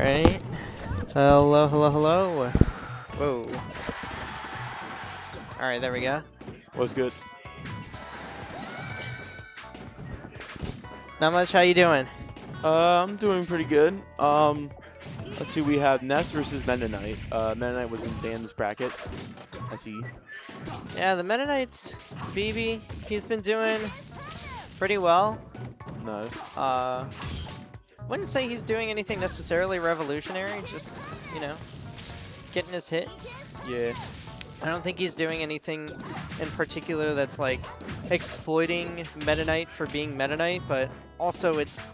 Alright. Hello, hello, hello. Whoa. Alright, there we go. What's good? Not much, how you doing? I'm doing pretty good. Let's see, we have Ness versus Mennonite. Mennonite was in Dan's bracket. I see. Yeah, the Mennonite's BB, he's been doing pretty well. Nice. Wouldn't say he's doing anything necessarily revolutionary, just, you know, getting his hits. Yeah. I don't think he's doing anything in particular that's like exploiting Mennonite for being Mennonite, but also it's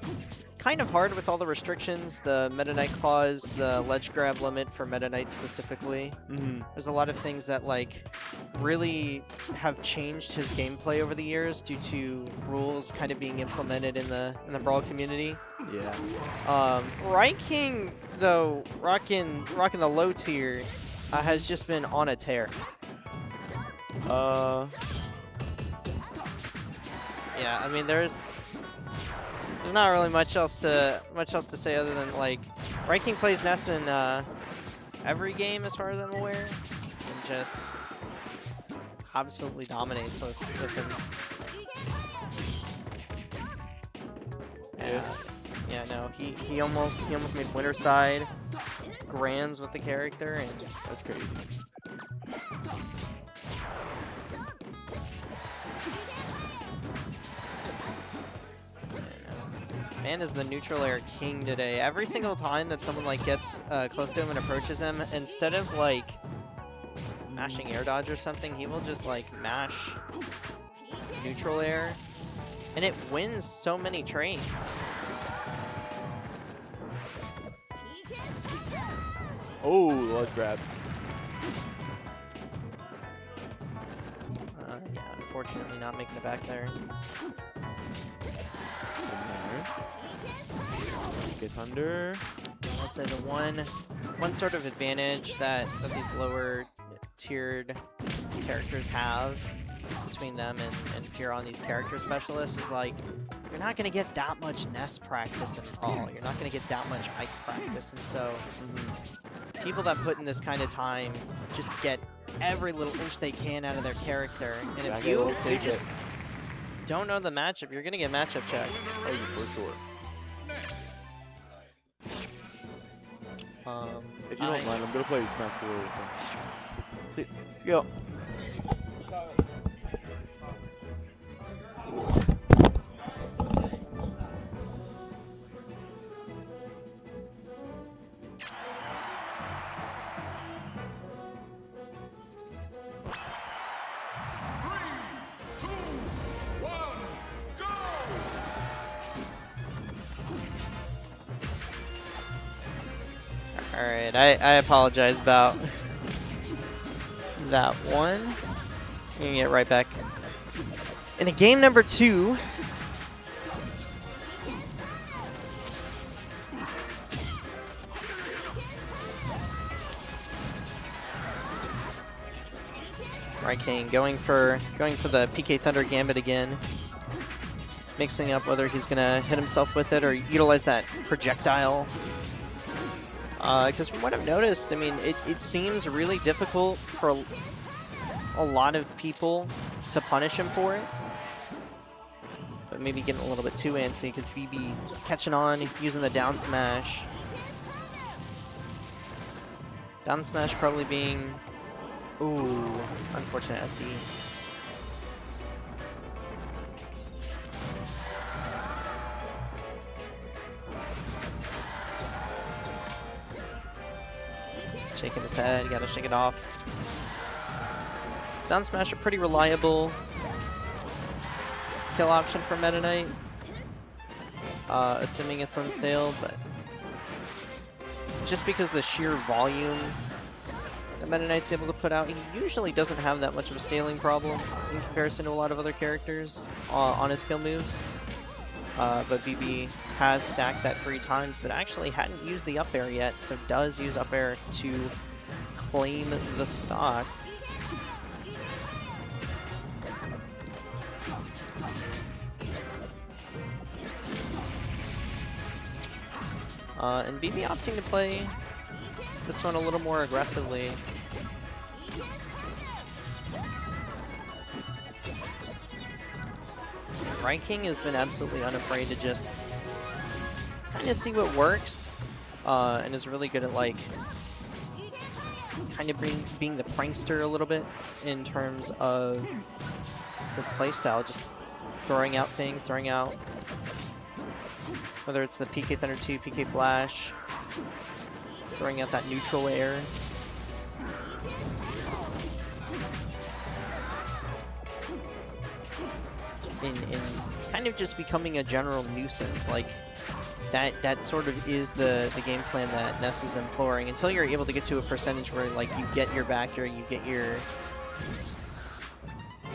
kind of hard with all the restrictions, the Mennonite clause, the ledge grab limit for Mennonite specifically. There's a lot of things that like really have changed his gameplay over the years due to rules kind of being implemented in the Brawl community. Yeah. RyKing, though, rocking the low tier, has just been on a tear. Yeah, I mean, there's not really much else to say other than like RyKing plays Ness in every game as far as I'm aware, and just absolutely dominates with him. Yeah, no, he almost made Winterside grands with the character, and That's crazy. Man is the neutral air king today. Every single time that someone like gets close to him and approaches him, instead of like mashing air dodge or something, he will just like mash neutral air, and it wins so many trades. Oh, ledge grab. Yeah, unfortunately not making it back there. Get thunder. I'll say the one sort of advantage that these lower tiered characters have between them and if you're on these character specialists is like you're not going to get that much Ness practice in Brawl. You're not going to get that much Ike practice, and so people that put in this kind of time just get every little inch they can out of their character. And if you just don't know the matchup, you're going to get matchup checked. Oh, for sure. If you don't mind, I'm gonna play Smash Brawl. See, go. Alright, I apologize about that one. We can get right back into game number 2. RyKing going for the PK Thunder Gambit again. Mixing up whether he's gonna hit himself with it or utilize that projectile. Because from what I've noticed, I mean, it seems really difficult for a lot of people to punish him for it. But maybe getting a little bit too antsy because BB catching on, using the down smash. Down smash probably being, ooh, unfortunate SD. Shaking his head, you gotta shake it off. Down smash, a pretty reliable kill option for Meta Knight. Assuming it's unstale, but just because of the sheer volume that Meta Knight's able to put out, he usually doesn't have that much of a staling problem in comparison to a lot of other characters on his kill moves. But BB has stacked that 3 times, but actually hadn't used the up air yet, so does use up air to claim the stock. And BB opting to play this one a little more aggressively. RyKing has been absolutely unafraid to just kind of see what works, and is really good at like kind of being the prankster a little bit in terms of his playstyle, just throwing out things, throwing out whether it's the PK Thunder 2, PK Flash, throwing out that neutral air. In kind of just becoming a general nuisance, like that sort of is the game plan that Ness is imploring, until you're able to get to a percentage where like you get your back air, you get your...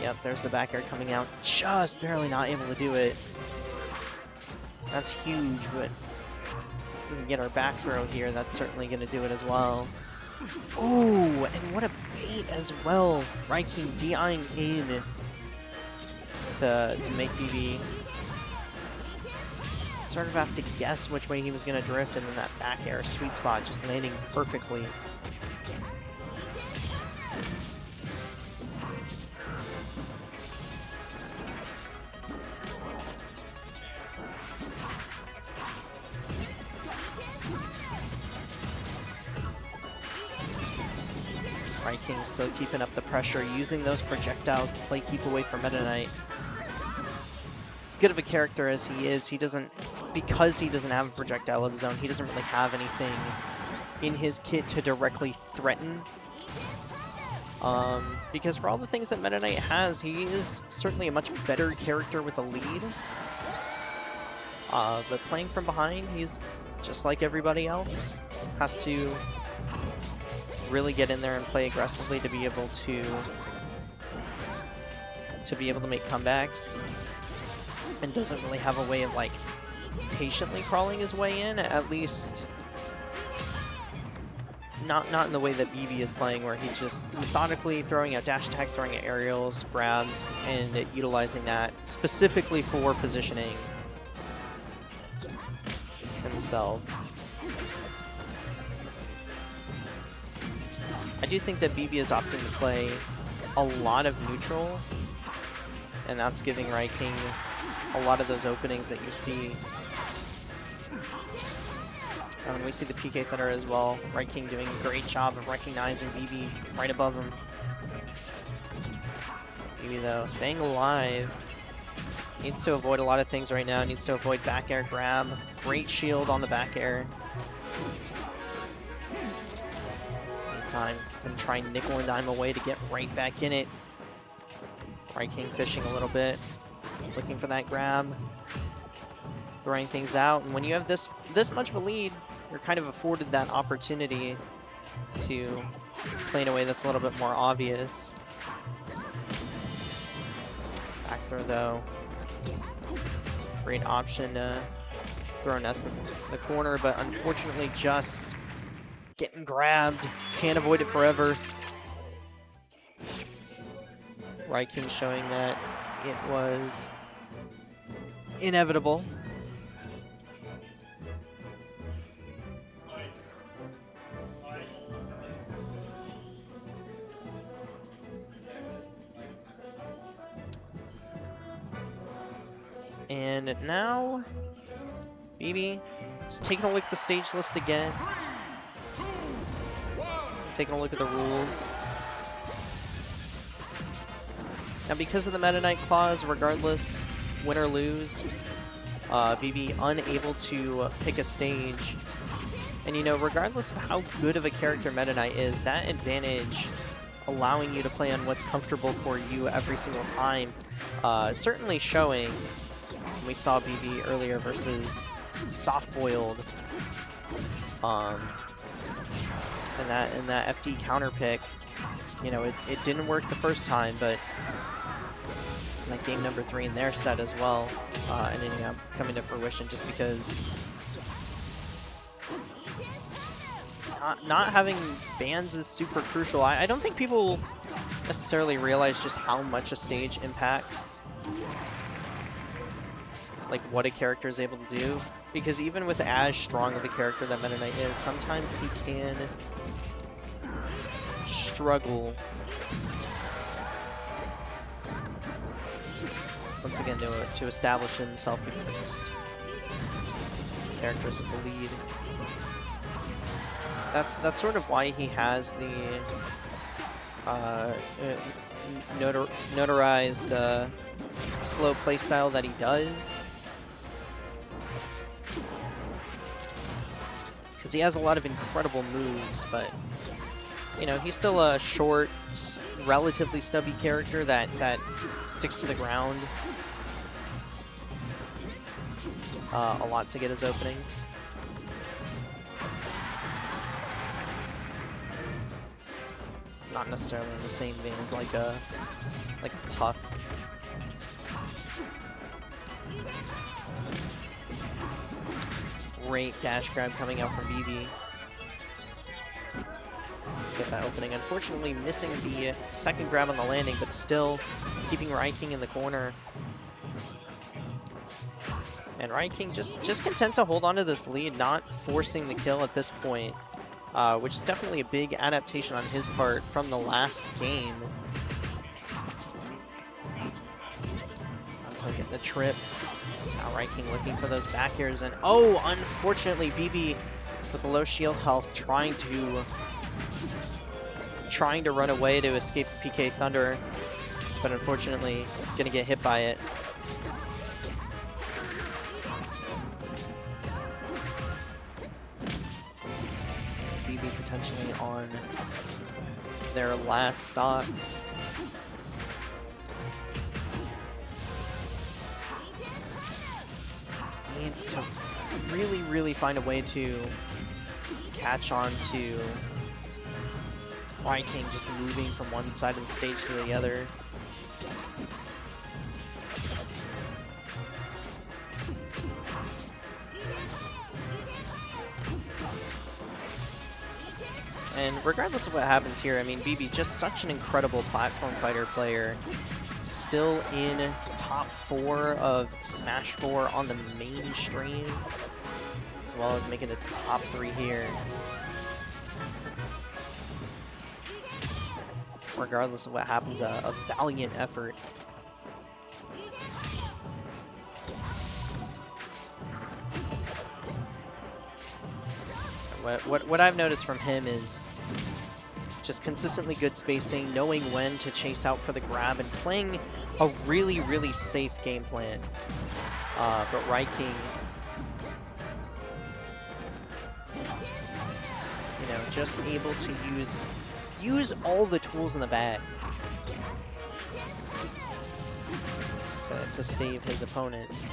Yep, there's the back air coming out, just barely not able to do it. That's huge, but if we can get our back throw here, that's certainly going to do it as well. Ooh, and what a bait as well. RyKing DIing in to make BB sort of have to guess which way he was going to drift, and then that back air sweet spot just landing perfectly. RyKing still keeping up the pressure, using those projectiles to play keep away from Meta Knight. As good of a character as he is, he doesn't, because he doesn't have a projectile of his own, he doesn't really have anything in his kit to directly threaten. Because for all the things that Meta Knight has, he is certainly a much better character with a lead. But playing from behind, he's just like everybody else. Has to really get in there and play aggressively to be able to make comebacks. And doesn't really have a way of like patiently crawling his way in, at least not in the way that BB is playing, where he's just methodically throwing out dash attacks, throwing out aerials, grabs, and utilizing that specifically for positioning himself. I do think that BB is opting to play a lot of neutral, and that's giving RyKing a lot of those openings that you see. And we see the PK Thunder as well. RyKing doing a great job of recognizing BB right above him. BB though, staying alive. Needs to avoid a lot of things right now. Needs to avoid back air grab. Great shield on the back air. Meantime, gonna try and nickel and dime away to get right back in it. RyKing fishing a little bit. Looking for that grab, throwing things out, and when you have this much of a lead, you're kind of afforded that opportunity to play in a way that's a little bit more obvious. Back throw though, great option to throw Ness in the corner, but unfortunately just getting grabbed, can't avoid it forever. RyKing showing that it was inevitable. And now, BB just taking a look at the stage list again. Taking a look at the rules. Now, because of the Meta Knight clause, regardless, win or lose, BB unable to pick a stage. And, you know, regardless of how good of a character Meta Knight is, that advantage allowing you to play on what's comfortable for you every single time, certainly showing. We saw BB earlier versus Soft-Boiled. And that FD counter pick, you know, it didn't work the first time, but like game number 3 in their set as well, and ending up coming to fruition just because not having bans is super crucial. I don't think people necessarily realize just how much a stage impacts like what a character is able to do, because even with as strong of a character that Meta Knight is, sometimes he can struggle once again to establish himself against characters with the lead. That's sort of why he has the notarized slow playstyle that he does, because he has a lot of incredible moves, but you know, he's still a short, relatively stubby character that sticks to the ground a lot to get his openings. Not necessarily in the same vein as like a Puff. Great dash grab coming out from BB to get that opening. Unfortunately, missing the second grab on the landing, but still keeping RyKing in the corner. And RyKing just content to hold on to this lead, not forcing the kill at this point, which is definitely a big adaptation on his part from the last game. Until getting the trip. Now RyKing looking for those back airs, and oh, unfortunately, BB with a low shield health trying to run away to escape the PK Thunder, but unfortunately gonna get hit by it. BB potentially on their last stock. Needs to really find a way to catch on to RyKing just moving from one side of the stage to the other. And regardless of what happens here, I mean, BB just such an incredible platform fighter player. Still in top 4 of Smash 4 on the mainstream, as well as making it to top 3 here. Regardless of what happens, a valiant effort. What I've noticed from him is just consistently good spacing, knowing when to chase out for the grab, and playing a really safe game plan. But RyKing, you know, just able to use all the tools in the bag to stave his opponents.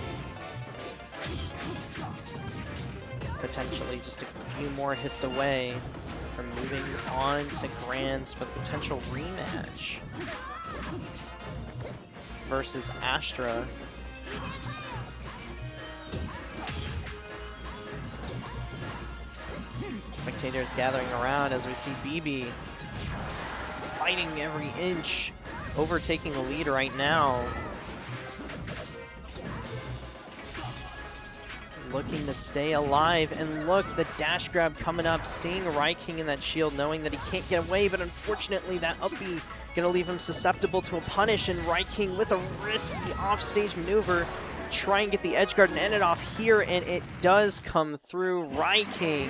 Potentially just a few more hits away from moving on to Grands for the potential rematch versus Astra. Spectators gathering around as we see BB fighting every inch, overtaking the lead right now. Looking to stay alive, and look, the dash grab coming up, seeing RyKing in that shield, knowing that he can't get away, but unfortunately that up B gonna leave him susceptible to a punish, and RyKing with a risky offstage maneuver, try and get the edge guard and end it off here, and it does come through. RyKing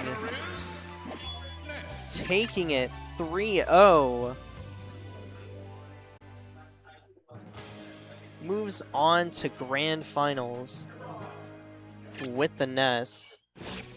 taking it 3-0. Moves on to grand finals with the Ness.